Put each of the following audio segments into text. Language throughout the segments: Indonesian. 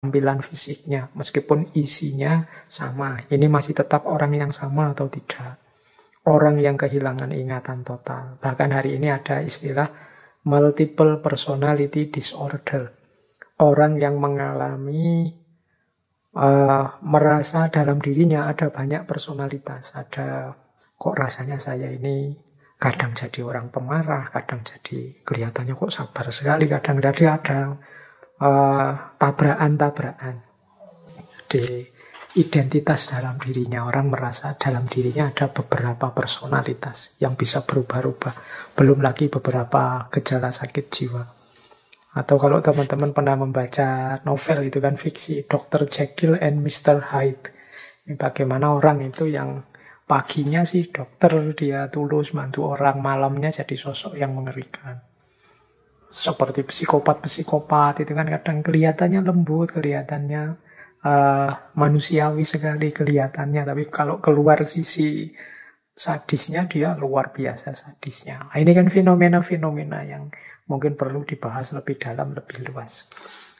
tampilan fisiknya, meskipun isinya sama. Ini masih tetap orang yang sama atau tidak? Orang yang kehilangan ingatan total. Bahkan hari ini ada istilah multiple personality disorder. Orang yang mengalami merasa dalam dirinya ada banyak personalitas. Ada, kok rasanya saya ini kadang jadi orang pemarah, kadang jadi kelihatannya kok sabar sekali, kadang jadi ada tabrakan-tabrakan di identitas dalam dirinya. Orang merasa dalam dirinya ada beberapa personalitas yang bisa berubah-ubah. Belum lagi beberapa gejala sakit jiwa. Atau kalau teman-teman pernah membaca novel itu kan fiksi, Dr. Jekyll and Mr. Hyde. Ini bagaimana orang itu yang paginya sih dokter, dia tulus bantu orang, malamnya jadi sosok yang mengerikan. Seperti psikopat-psikopat itu kan kadang kelihatannya lembut, kelihatannya manusiawi sekali kelihatannya, tapi kalau keluar sisi sadisnya dia luar biasa sadisnya. Nah, ini kan fenomena-fenomena yang mungkin perlu dibahas lebih dalam, lebih luas.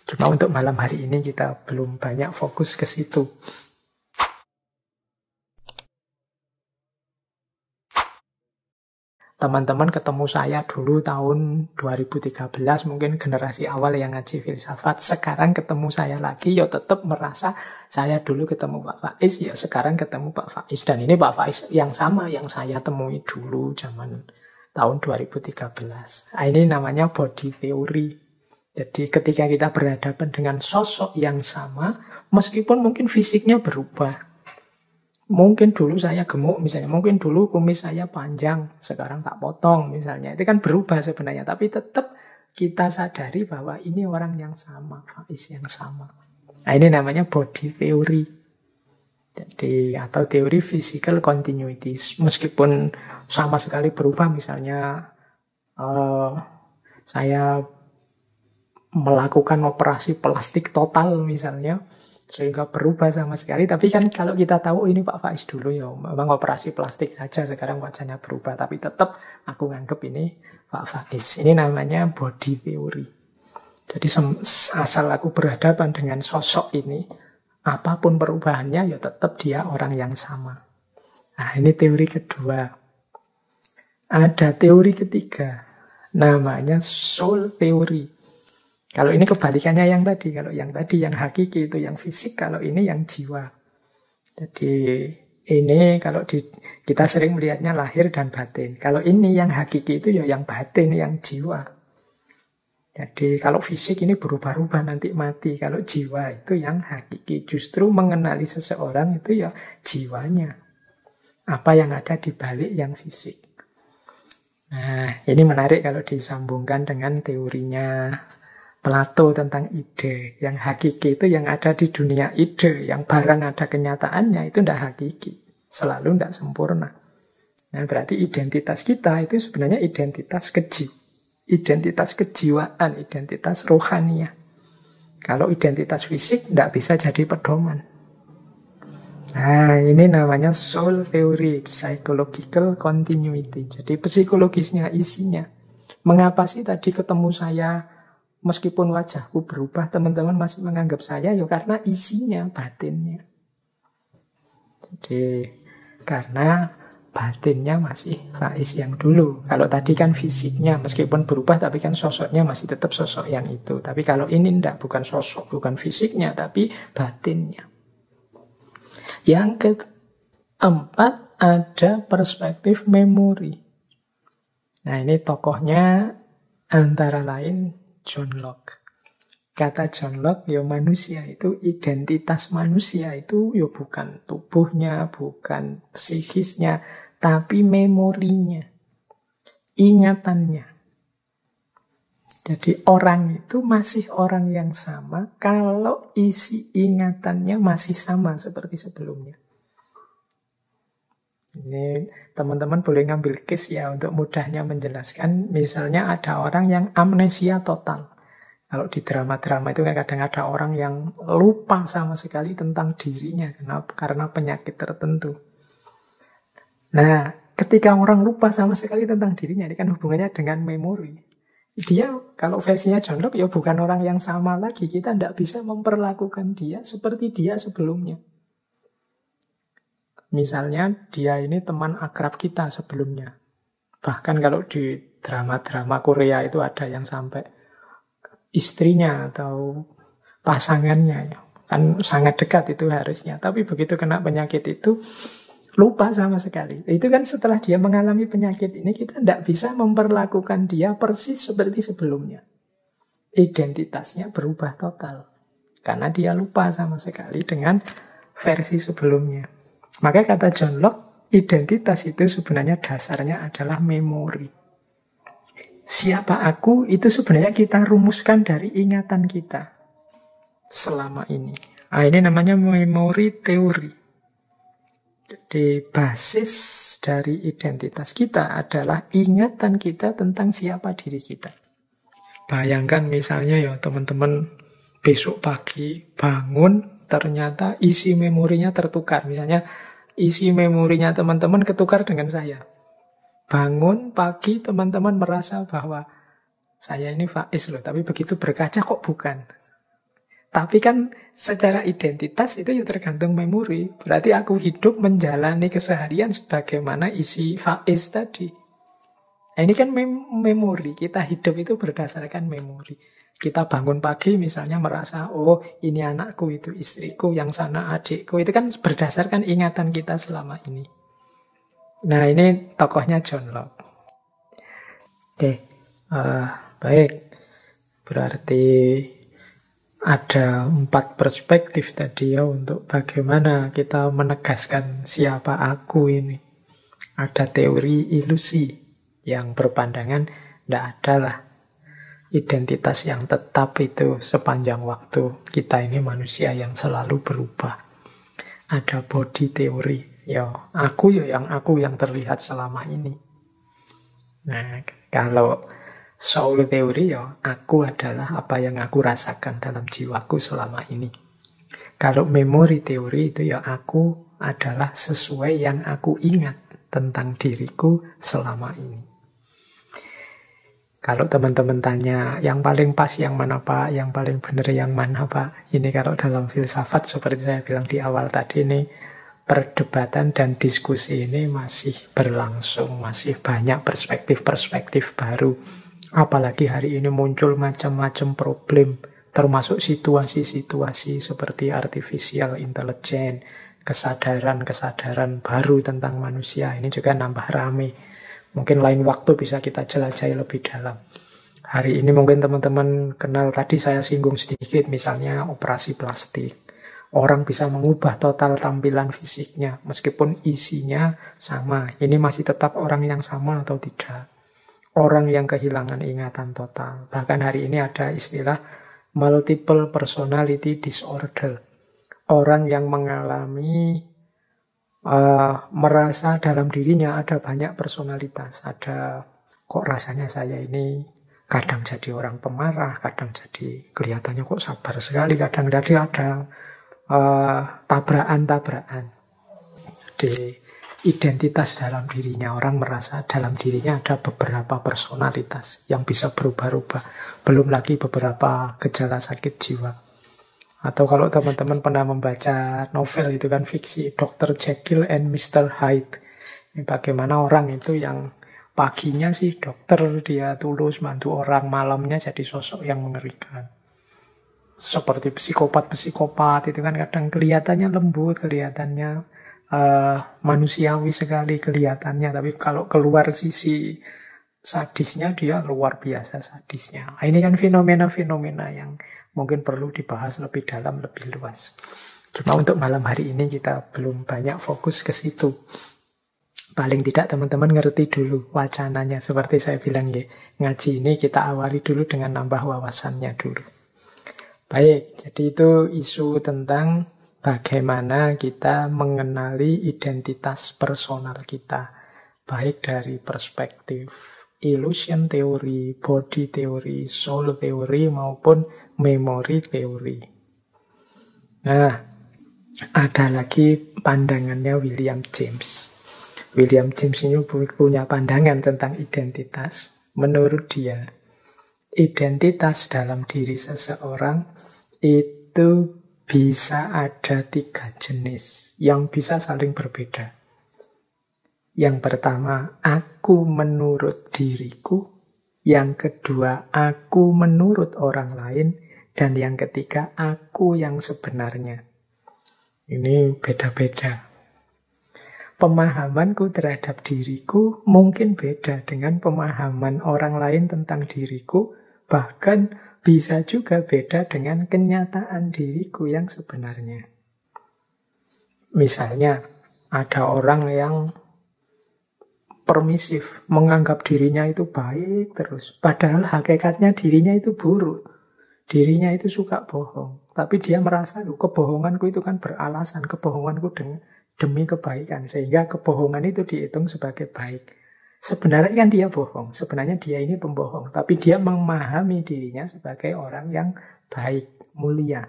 Cuma untuk malam hari ini kita belum banyak fokus ke situ. Teman-teman ketemu saya dulu tahun 2013, mungkin generasi awal yang ngaji filsafat. Sekarang ketemu saya lagi, ya tetap merasa saya dulu ketemu Pak Faiz, ya sekarang ketemu Pak Faiz. Dan ini Pak Faiz yang sama yang saya temui dulu zaman tahun 2013. Nah, ini namanya body theory. Jadi ketika kita berhadapan dengan sosok yang sama, meskipun mungkin fisiknya berubah. Mungkin dulu saya gemuk misalnya, mungkin dulu kumis saya panjang, sekarang tak potong misalnya. Itu kan berubah sebenarnya, tapi tetap kita sadari bahwa ini orang yang sama, Faiz yang sama. Nah, ini namanya body theory. Jadi, atau teori physical continuity. Meskipun sama sekali berubah, misalnya saya melakukan operasi plastik total misalnya, sehingga berubah sama sekali. Tapi kan kalau kita tahu ini Pak Faiz dulu ya memang operasi plastik saja, sekarang wajahnya berubah, tapi tetap aku nganggep ini Pak Faiz. Ini namanya body theory. Jadi asal aku berhadapan dengan sosok ini, apapun perubahannya ya tetap dia orang yang sama. Nah, ini teori kedua. Ada teori ketiga, namanya soul theory. Kalau ini kebalikannya yang tadi. Kalau yang tadi yang hakiki itu yang fisik, kalau ini yang jiwa. Jadi ini kalau kita sering melihatnya lahir dan batin. Kalau ini yang hakiki itu ya yang batin, yang jiwa. Jadi kalau fisik ini berubah-ubah nanti mati. Kalau jiwa itu yang hakiki. Justru mengenali seseorang itu ya jiwanya. Apa yang ada di balik yang fisik. Nah, ini menarik kalau disambungkan dengan teorinya Plato tentang ide. Yang hakiki itu yang ada di dunia ide. Yang barang ada kenyataannya itu tidak hakiki. Selalu tidak sempurna. Nah, berarti identitas kita itu sebenarnya identitas keji. Identitas kejiwaan, identitas rohaniah. Kalau identitas fisik tidak bisa jadi pedoman. Nah, ini namanya soul theory, psychological continuity. Jadi psikologisnya, isinya. Mengapa sih tadi ketemu saya, meskipun wajahku berubah, teman-teman masih menganggap saya, ya karena isinya, batinnya. Jadi, karena batinnya masih Faiz yang dulu. Kalau tadi kan fisiknya, meskipun berubah, tapi kan sosoknya masih tetap sosok yang itu. Tapi kalau ini enggak, bukan sosok, bukan fisiknya, tapi batinnya. Yang keempat, ada perspektif memori. Nah, ini tokohnya antara lain John Locke. Kata John Locke, ya manusia itu, identitas manusia itu ya bukan tubuhnya, bukan psikisnya, tapi memorinya, ingatannya. Jadi orang itu masih orang yang sama kalau isi ingatannya masih sama seperti sebelumnya. Ini teman-teman boleh ngambil case ya untuk mudahnya menjelaskan. Misalnya ada orang yang amnesia total. Kalau di drama-drama itu kadang ada orang yang lupa sama sekali tentang dirinya karena penyakit tertentu. Nah, ketika orang lupa sama sekali tentang dirinya, ini kan hubungannya dengan memori. Dia kalau versinya John Locke ya bukan orang yang sama lagi. Kita tidak bisa memperlakukan dia seperti dia sebelumnya. Misalnya dia ini teman akrab kita sebelumnya. Bahkan kalau di drama-drama Korea itu ada yang sampai istrinya atau pasangannya ya. Kan sangat dekat itu harusnya. Tapi begitu kena penyakit itu lupa sama sekali. Itu kan setelah dia mengalami penyakit ini kita tidak bisa memperlakukan dia persis seperti sebelumnya. Identitasnya berubah total. Karena dia lupa sama sekali dengan versi sebelumnya. Maka kata John Locke, identitas itu sebenarnya dasarnya adalah memori. Siapa aku itu sebenarnya kita rumuskan dari ingatan kita selama ini. Nah, ini namanya memori teori. Jadi basis dari identitas kita adalah ingatan kita tentang siapa diri kita. Bayangkan misalnya ya teman-teman besok pagi bangun ternyata isi memorinya tertukar. Misalnya isi memorinya teman-teman ketukar dengan saya. Bangun pagi teman-teman merasa bahwa saya ini Faiz loh, tapi begitu berkaca kok bukan. Tapi kan secara identitas itu ya tergantung memori. Berarti aku hidup menjalani keseharian sebagaimana isi Faiz tadi. Nah, ini kan memori. Kita hidup itu berdasarkan memori. Kita bangun pagi misalnya merasa, oh ini anakku, itu istriku, yang sana adikku. Itu kan berdasarkan ingatan kita selama ini. Nah ini tokohnya John Locke. Oke, baik. Berarti ada 4 perspektif tadi ya untuk bagaimana kita menegaskan siapa aku ini. Ada teori ilusi yang berpandangan tidak adalah identitas yang tetap itu sepanjang waktu. Kita ini manusia yang selalu berubah. Ada body teori. Ya, aku yang terlihat selama ini. Nah, kalau soul theory ya, aku adalah apa yang aku rasakan dalam jiwaku selama ini. Kalau memory teori itu ya, aku adalah sesuai yang aku ingat tentang diriku selama ini. Kalau teman-teman tanya, yang paling pas yang mana Pak, yang paling benar yang mana Pak? Ini kalau dalam filsafat seperti saya bilang di awal tadi ini, perdebatan dan diskusi ini masih berlangsung, masih banyak perspektif-perspektif baru. Apalagi hari ini muncul macam-macam problem, termasuk situasi-situasi seperti artificial intelligence, kesadaran-kesadaran baru tentang manusia. Ini juga nambah rame. Mungkin lain waktu bisa kita jelajahi lebih dalam. Hari ini mungkin teman-teman kenal, tadi saya singgung sedikit, misalnya operasi plastik. Orang bisa mengubah total tampilan fisiknya, meskipun isinya sama. Ini masih tetap orang yang sama atau tidak? Orang yang kehilangan ingatan total. Bahkan hari ini ada istilah multiple personality disorder. Orang yang mengalami merasa dalam dirinya ada banyak personalitas. Ada, kok rasanya saya ini kadang jadi orang pemarah, kadang jadi kelihatannya kok sabar sekali, kadang jadi ada tabrakan-tabrakan di identitas dalam dirinya. Orang merasa dalam dirinya ada beberapa personalitas yang bisa berubah-ubah. Belum lagi beberapa gejala sakit jiwa. Atau kalau teman-teman pernah membaca novel itu kan fiksi, Dr. Jekyll and Mr. Hyde. Ini bagaimana orang itu yang paginya sih dokter, dia tulus bantu orang, malamnya jadi sosok yang mengerikan. Seperti psikopat-psikopat itu kan kadang kelihatannya lembut, kelihatannya manusiawi sekali kelihatannya, tapi kalau keluar sisi sadisnya dia luar biasa sadisnya. Nah, ini kan fenomena-fenomena yang mungkin perlu dibahas lebih dalam, lebih luas. Cuma untuk malam hari ini kita belum banyak fokus ke situ. Paling tidak teman-teman ngerti dulu wacananya. Seperti saya bilang ya, ngaji ini kita awali dulu dengan nambah wawasannya dulu. Baik, jadi itu isu tentang bagaimana kita mengenali identitas personal kita. Baik dari perspektif illusion teori, body teori, soul teori, maupun memory teori. Nah, ada lagi pandangannya William James. William James ini punya pandangan tentang identitas. Menurut dia, identitas dalam diri seseorang itu bisa ada 3 jenis yang bisa saling berbeda. Yang pertama, aku menurut diriku. Yang kedua, aku menurut orang lain. Dan yang ketiga, aku yang sebenarnya. Ini beda-beda. Pemahamanku terhadap diriku mungkin beda dengan pemahaman orang lain tentang diriku. Bahkan bisa juga beda dengan kenyataan diriku yang sebenarnya. Misalnya, ada orang yang permisif, menganggap dirinya itu baik terus. Padahal hakikatnya dirinya itu buruk. Dirinya itu suka bohong. Tapi dia merasa, kebohonganku itu kan beralasan. Kebohonganku demi kebaikan. Sehingga kebohongan itu dihitung sebagai baik. Sebenarnya kan dia bohong. Sebenarnya dia ini pembohong. Tapi dia memahami dirinya sebagai orang yang baik, mulia.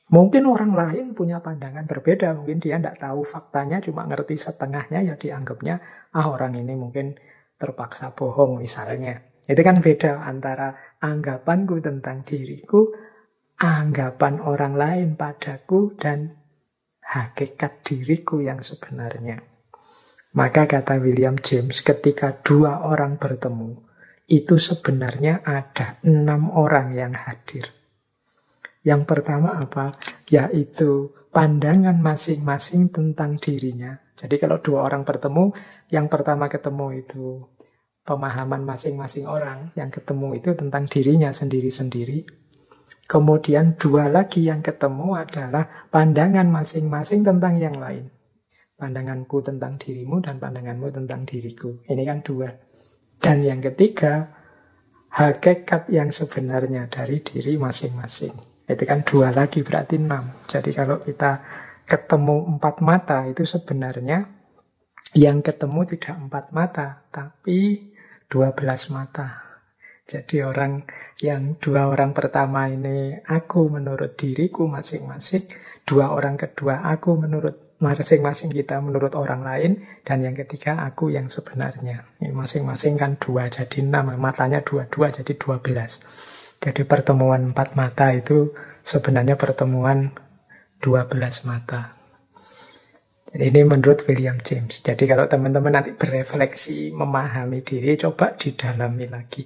Mungkin orang lain punya pandangan berbeda. Mungkin dia tidak tahu faktanya, cuma ngerti setengahnya, ya dianggapnya, orang ini mungkin terpaksa bohong misalnya. Itu kan beda antara anggapanku tentang diriku, anggapan orang lain padaku, dan hakikat diriku yang sebenarnya. Maka kata William James, ketika 2 orang bertemu, itu sebenarnya ada 6 orang yang hadir. Yang pertama apa? Yaitu pandangan masing-masing tentang dirinya. Jadi kalau 2 orang bertemu, yang pertama ketemu itu pemahaman masing-masing orang, yang ketemu itu tentang dirinya sendiri-sendiri. Kemudian 2 lagi yang ketemu adalah pandangan masing-masing tentang yang lain. Pandanganku tentang dirimu dan pandanganmu tentang diriku. Ini kan 2. Dan yang ketiga, hakikat yang sebenarnya dari diri masing-masing. Itu kan 2 lagi, berarti 6. Jadi kalau kita ketemu 4 mata, itu sebenarnya yang ketemu tidak 4 mata, tapi 12 mata. Jadi yang 2 orang pertama ini, aku menurut diriku masing-masing. 2 orang kedua, aku menurut masing-masing kita menurut orang lain. Dan yang ketiga, aku yang sebenarnya. Ini masing-masing kan 2, jadi 6. Matanya 2, jadi 12. Jadi pertemuan 4 mata itu sebenarnya pertemuan 12 mata. Jadi ini menurut William James. Jadi kalau teman-teman nanti berefleksi, memahami diri, coba didalami lagi.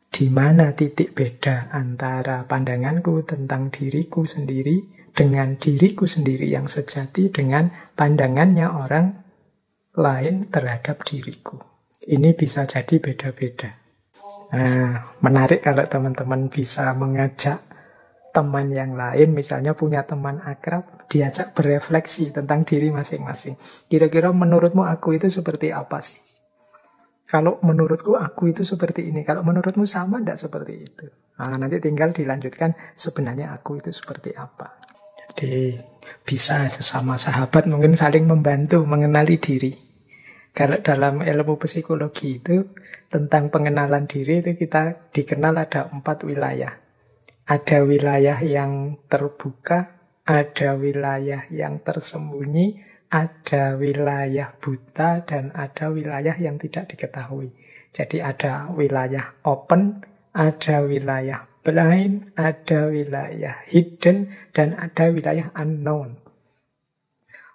Di mana titik beda antara pandanganku tentang diriku sendiri dengan diriku sendiri yang sejati dengan pandangannya orang lain terhadap diriku. Ini bisa jadi beda-beda. Nah, menarik kalau teman-teman bisa mengajak teman yang lain, misalnya punya teman akrab, diajak berefleksi tentang diri masing-masing. Kira-kira menurutmu aku itu seperti apa sih? Kalau menurutku aku itu seperti ini, kalau menurutmu sama enggak seperti itu? Nah, nanti tinggal dilanjutkan sebenarnya aku itu seperti apa. Jadi bisa sesama sahabat mungkin saling membantu mengenali diri. Kalau dalam ilmu psikologi itu tentang pengenalan diri itu kita dikenal ada 4 wilayah. Ada wilayah yang terbuka, ada wilayah yang tersembunyi, ada wilayah buta, dan ada wilayah yang tidak diketahui. Jadi ada wilayah open, ada wilayah blind, ada wilayah hidden, dan ada wilayah unknown.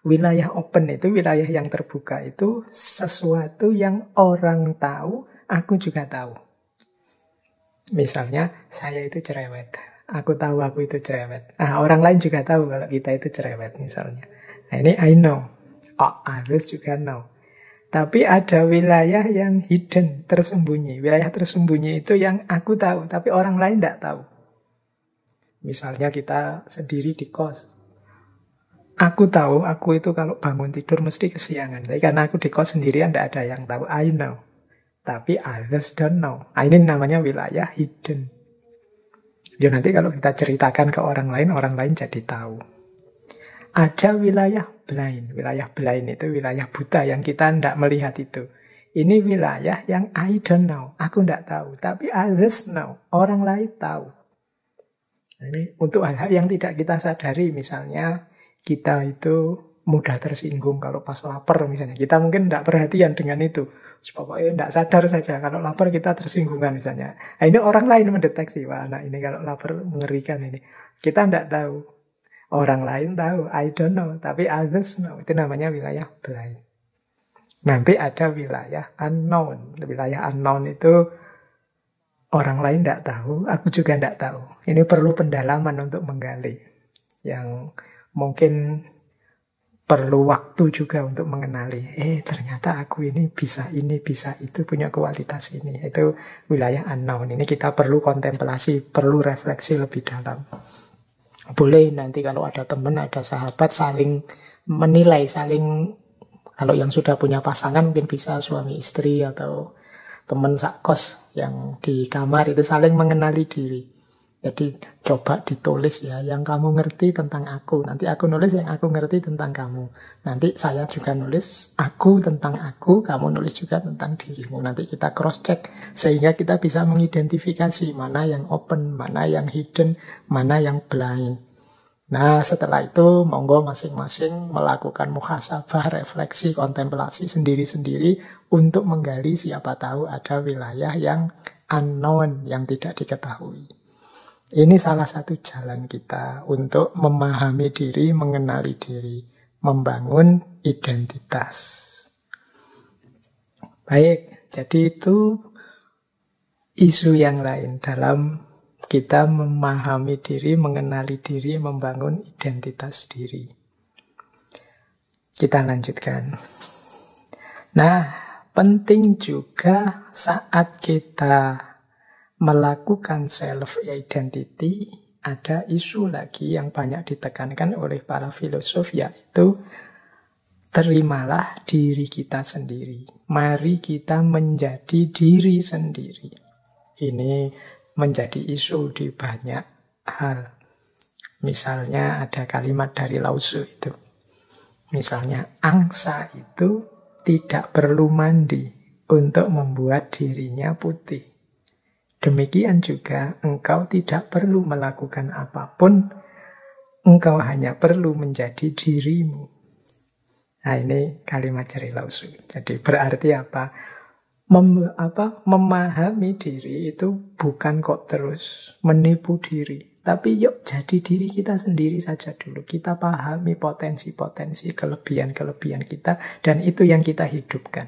Wilayah open itu, wilayah yang terbuka itu sesuatu yang orang tahu, aku juga tahu. Misalnya, saya itu cerewet. Aku tahu aku itu cerewet. Orang lain juga tahu kalau kita itu cerewet misalnya. Nah, ini I know. Others juga know. Tapi ada wilayah yang hidden, tersembunyi. Wilayah tersembunyi itu yang aku tahu, tapi orang lain tidak tahu. Misalnya kita sendiri di kos. Aku tahu, aku itu kalau bangun tidur mesti kesiangan. Tapi karena aku di kos sendirian, tidak ada yang tahu. I know. Tapi others don't know. Ini namanya wilayah hidden. Ya nanti kalau kita ceritakan ke orang lain jadi tahu. Ada wilayah blind. Wilayah blind itu wilayah buta yang kita tidak melihat itu. Ini wilayah yang I don't know. Aku tidak tahu. Tapi others know. Orang lain tahu. Ini untuk hal-hal yang tidak kita sadari. Misalnya kita itu mudah tersinggung kalau pas lapar misalnya. Kita mungkin tidak perhatian dengan itu. Pokoknya tidak sadar saja. Kalau lapar kita tersinggungan misalnya. Nah, ini orang lain mendeteksi. Wah, anak ini kalau lapar mengerikan ini. Kita tidak tahu. Orang lain tahu. I don't know. Tapi others know. Itu namanya wilayah blind. Nanti ada wilayah unknown. Wilayah unknown itu orang lain tidak tahu. Aku juga tidak tahu. Ini perlu pendalaman untuk menggali. Yang mungkin perlu waktu juga untuk mengenali. Ternyata aku ini, bisa itu, punya kualitas ini. Itu wilayah unknown. Ini kita perlu kontemplasi, perlu refleksi lebih dalam. Boleh nanti kalau ada teman, ada sahabat, saling menilai, saling, kalau yang sudah punya pasangan mungkin bisa suami istri atau teman sakos yang di kamar itu saling mengenali diri. Jadi coba ditulis ya, yang kamu ngerti tentang aku. Nanti aku nulis yang aku ngerti tentang kamu. Nanti saya juga nulis aku tentang aku, kamu nulis juga tentang dirimu. Nanti kita cross check sehingga kita bisa mengidentifikasi mana yang open, mana yang hidden, mana yang blind. Nah setelah itu monggo masing-masing melakukan muhasabah, refleksi, kontemplasi sendiri-sendiri untuk menggali siapa tahu ada wilayah yang unknown, yang tidak diketahui. Ini salah satu jalan kita untuk memahami diri, mengenali diri, membangun identitas. Baik, jadi itu isu yang lain dalam kita memahami diri, mengenali diri, membangun identitas diri. Kita lanjutkan. Nah, penting juga saat kita melakukan self-identity, ada isu lagi yang banyak ditekankan oleh para filosof, yaitu terimalah diri kita sendiri. Mari kita menjadi diri sendiri. Ini menjadi isu di banyak hal. Misalnya ada kalimat dari Lao Tzu itu. Misalnya, angsa itu tidak perlu mandi untuk membuat dirinya putih. Demikian juga engkau tidak perlu melakukan apapun, engkau hanya perlu menjadi dirimu. Nah ini kalimat dari Lao Tzu. Jadi berarti apa? Memahami diri itu bukan kok terus menipu diri. Tapi yuk jadi diri kita sendiri saja dulu. Kita pahami potensi-potensi, kelebihan-kelebihan kita. Dan itu yang kita hidupkan.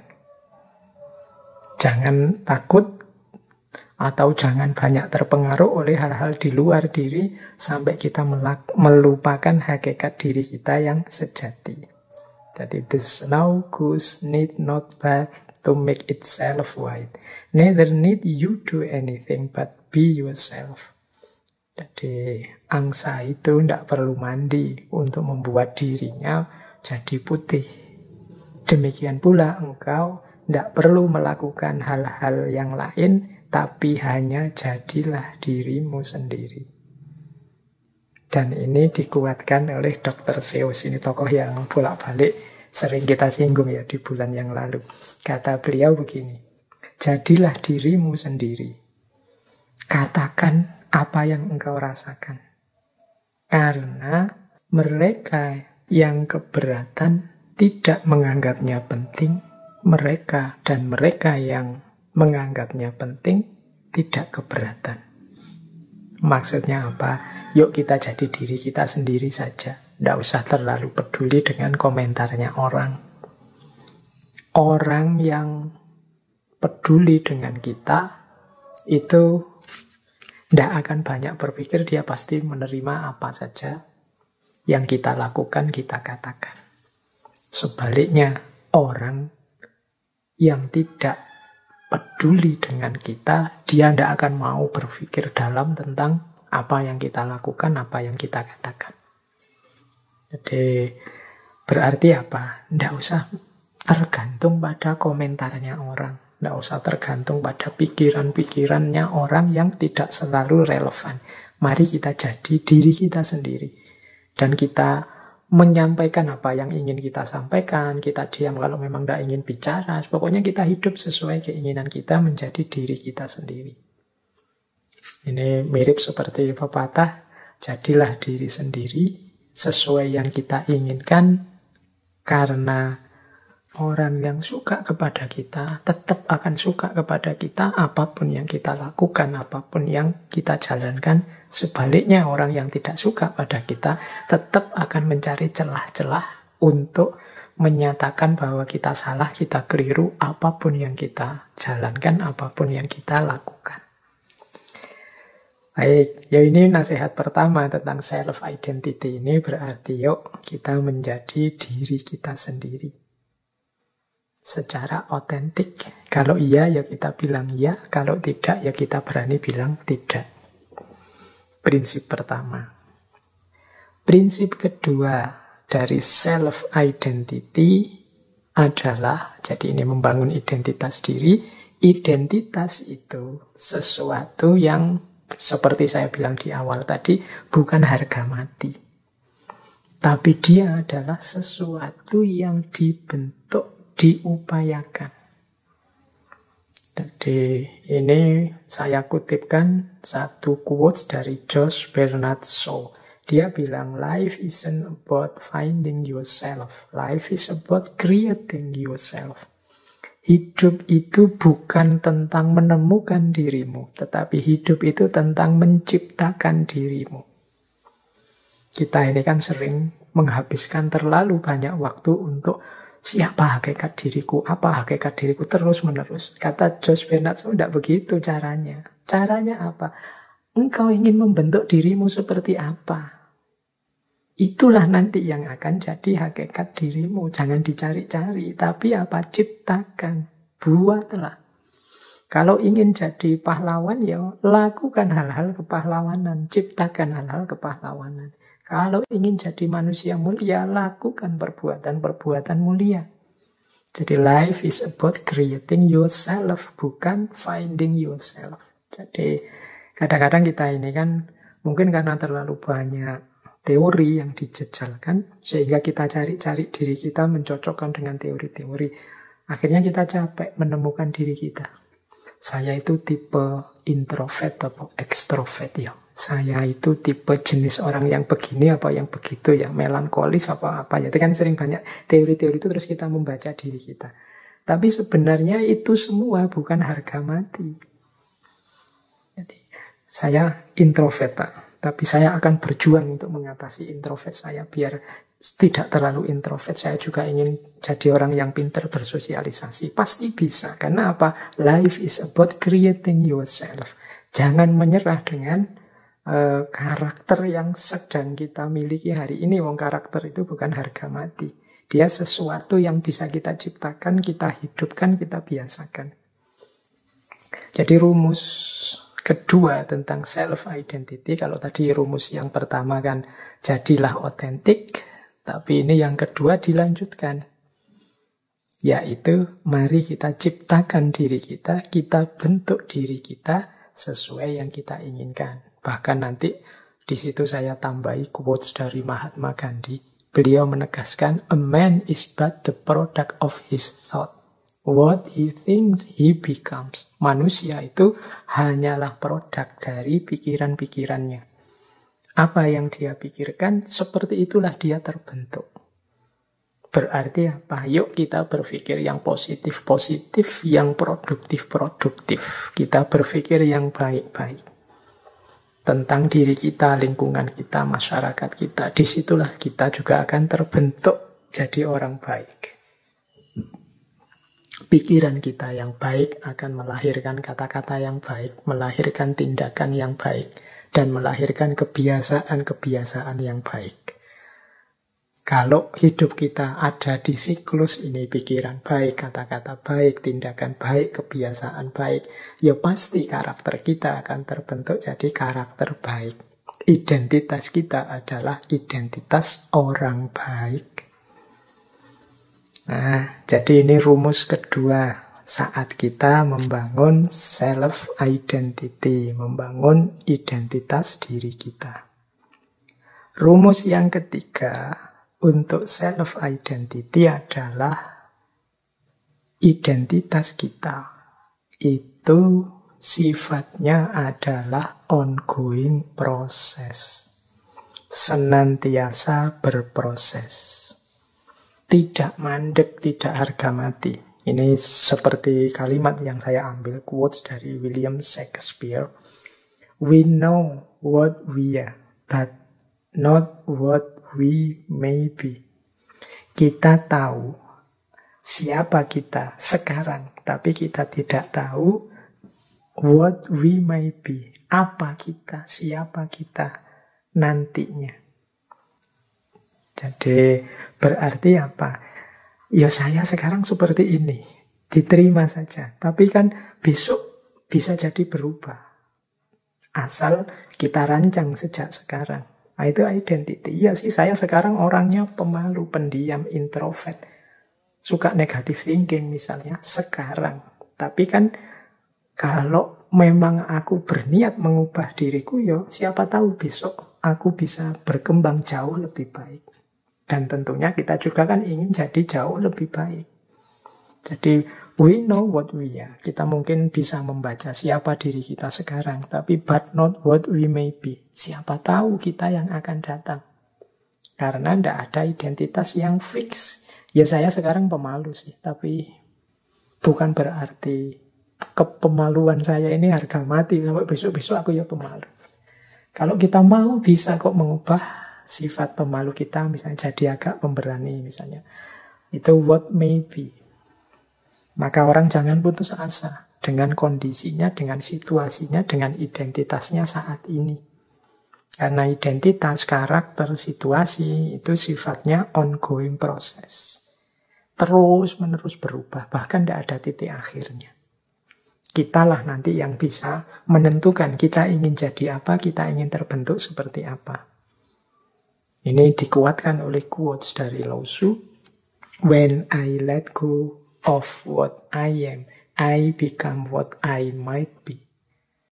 Jangan takut atau jangan banyak terpengaruh oleh hal-hal di luar diri sampai kita melupakan hakikat diri kita yang sejati. Jadi, the snow goose need not bath to make itself white. Neither need you do anything but be yourself. Jadi, angsa itu tidak perlu mandi untuk membuat dirinya jadi putih. Demikian pula engkau tidak perlu melakukan hal-hal yang lain, tapi hanya jadilah dirimu sendiri. Dan ini dikuatkan oleh Dr. Seuss. Ini tokoh yang bolak-balik sering kita singgung ya di bulan yang lalu. Kata beliau begini, jadilah dirimu sendiri. Katakan apa yang engkau rasakan. Karena mereka yang keberatan tidak menganggapnya penting. Mereka yang menganggapnya penting, tidak keberatan. Maksudnya apa? Yuk kita jadi diri kita sendiri saja. Tidak usah terlalu peduli dengan komentarnya orang. Orang yang peduli dengan kita, itu tidak akan banyak berpikir, dia pasti menerima apa saja yang kita lakukan, kita katakan. Sebaliknya, orang yang tidak peduli dengan kita, dia tidak akan mau berpikir dalam tentang apa yang kita lakukan, apa yang kita katakan. Jadi berarti apa? Tidak usah tergantung pada komentarnya orang. Tidak usah tergantung pada pikiran-pikirannya orang yang tidak selalu relevan. Mari kita jadi diri kita sendiri. Dan kita menyampaikan apa yang ingin kita sampaikan, kita diam kalau memang tidak ingin bicara, pokoknya kita hidup sesuai keinginan kita menjadi diri kita sendiri. Ini mirip seperti pepatah, jadilah diri sendiri sesuai yang kita inginkan, karena Orang yang suka kepada kita tetap akan suka kepada kita apapun yang kita lakukan, apapun yang kita jalankan. Sebaliknya, orang yang tidak suka pada kita tetap akan mencari celah-celah untuk menyatakan bahwa kita salah, kita keliru, apapun yang kita jalankan, apapun yang kita lakukan. Baik, ya ini nasihat pertama tentang self-identity. Ini berarti yuk kita menjadi diri kita sendiri secara otentik. Kalau iya ya kita bilang iya, kalau tidak ya kita berani bilang tidak. Prinsip pertama. Prinsip kedua dari self-identity adalah, jadi ini membangun identitas diri. Identitas itu sesuatu yang seperti saya bilang di awal tadi, bukan harga mati. Tapi dia adalah sesuatu yang dibentuk, diupayakan. Jadi ini saya kutipkan satu quotes dari Josh Bernard Shaw. Dia bilang, life isn't about finding yourself. Life is about creating yourself. Hidup itu bukan tentang menemukan dirimu, tetapi hidup itu tentang menciptakan dirimu. Kita ini kan sering menghabiskan terlalu banyak waktu untuk siapa hakikat diriku, apa hakikat diriku, terus-menerus. Kata Josh Bernard Shaw, tidak begitu caranya. Caranya apa? Engkau ingin membentuk dirimu seperti apa? Itulah nanti yang akan jadi hakikat dirimu. Jangan dicari-cari, tapi apa? Ciptakan, buatlah. Kalau ingin jadi pahlawan, ya lakukan hal-hal kepahlawanan, ciptakan hal-hal kepahlawanan. Kalau ingin jadi manusia mulia, lakukan perbuatan-perbuatan mulia. Jadi life is about creating yourself, bukan finding yourself. Jadi kadang-kadang kita ini kan mungkin karena terlalu banyak teori yang dijejalkan, sehingga kita cari-cari diri kita, mencocokkan dengan teori-teori. Akhirnya kita capek menemukan diri kita. Saya itu tipe introvert atau extrovert ya. Saya itu tipe jenis orang yang begini apa yang begitu ya, melankolis apa ya. Itu kan sering banyak teori-teori itu, terus kita membaca diri kita. Tapi sebenarnya itu semua bukan harga mati. Jadi, saya introvert Pak, tapi saya akan berjuang untuk mengatasi introvert saya biar tidak terlalu introvert. Saya juga ingin jadi orang yang pintar bersosialisasi. Pasti bisa. Karena apa? Life is about creating yourself. Jangan menyerah dengan karakter yang sedang kita miliki hari ini. Wong karakter itu bukan harga mati. Dia sesuatu yang bisa kita ciptakan, kita hidupkan, kita biasakan. Jadi rumus kedua tentang self-identity, kalau tadi rumus yang pertama kan jadilah otentik, tapi ini yang kedua dilanjutkan, yaitu mari kita ciptakan diri kita, kita bentuk diri kita sesuai yang kita inginkan. Bahkan nanti di situ saya tambahi quotes dari Mahatma Gandhi. Beliau menegaskan, a man is but the product of his thought. What he thinks, he becomes. Manusia itu hanyalah produk dari pikiran-pikirannya. Apa yang dia pikirkan, seperti itulah dia terbentuk. Berarti apa? Yuk kita berpikir yang positif-positif, yang produktif-produktif. Kita berpikir yang baik-baik. Tentang diri kita, lingkungan kita, masyarakat kita. Disitulah kita juga akan terbentuk jadi orang baik. Pikiran kita yang baik akan melahirkan kata-kata yang baik, melahirkan tindakan yang baik, dan melahirkan kebiasaan-kebiasaan yang baik. Kalau hidup kita ada di siklus ini, pikiran baik, kata-kata baik, tindakan baik, kebiasaan baik, ya pasti karakter kita akan terbentuk jadi karakter baik. Identitas kita adalah identitas orang baik. Nah, jadi ini rumus kedua saat kita membangun self-identity, membangun identitas diri kita. Rumus yang ketiga untuk self-identity adalah identitas kita itu sifatnya adalah ongoing proses, senantiasa berproses. tidak mandek, tidak harga mati. Ini seperti kalimat yang saya ambil, quotes dari William Shakespeare. We know what we are, but not what we may be. Kita tahu siapa kita sekarang, tapi kita tidak tahu what we may be. Apa kita, siapa kita nantinya. Jadi berarti apa? Ya saya sekarang seperti ini, diterima saja. Tapi kan besok bisa jadi berubah. Asal kita rancang sejak sekarang. Nah, itu identity. Iya sih, saya sekarang orangnya pemalu, pendiam, introvert. Suka negative thinking misalnya sekarang. Tapi kan kalau memang aku berniat mengubah diriku, ya siapa tahu besok aku bisa berkembang jauh lebih baik. Dan tentunya kita juga kan ingin jadi jauh lebih baik. Jadi we know what we are. Kita mungkin bisa membaca siapa diri kita sekarang, tapi but not what we may be. Siapa tahu kita yang akan datang. Karena tidak ada identitas yang fix. Ya saya sekarang pemalu sih, tapi bukan berarti kepemaluan saya ini harga mati. Sampai besok-besok aku ya pemalu. Kalau kita mau bisa kok mengubah sifat pemalu kita, misalnya jadi agak pemberani misalnya. Itu what may be. Maka orang jangan putus asa dengan kondisinya, dengan situasinya, dengan identitasnya saat ini. Karena identitas, karakter, situasi itu sifatnya ongoing proses. Terus-menerus berubah, bahkan tidak ada titik akhirnya. Kitalah nanti yang bisa menentukan kita ingin jadi apa, kita ingin terbentuk seperti apa. Ini dikuatkan oleh quotes dari Lao Tzu. When I let go of what I am, I become what I might be.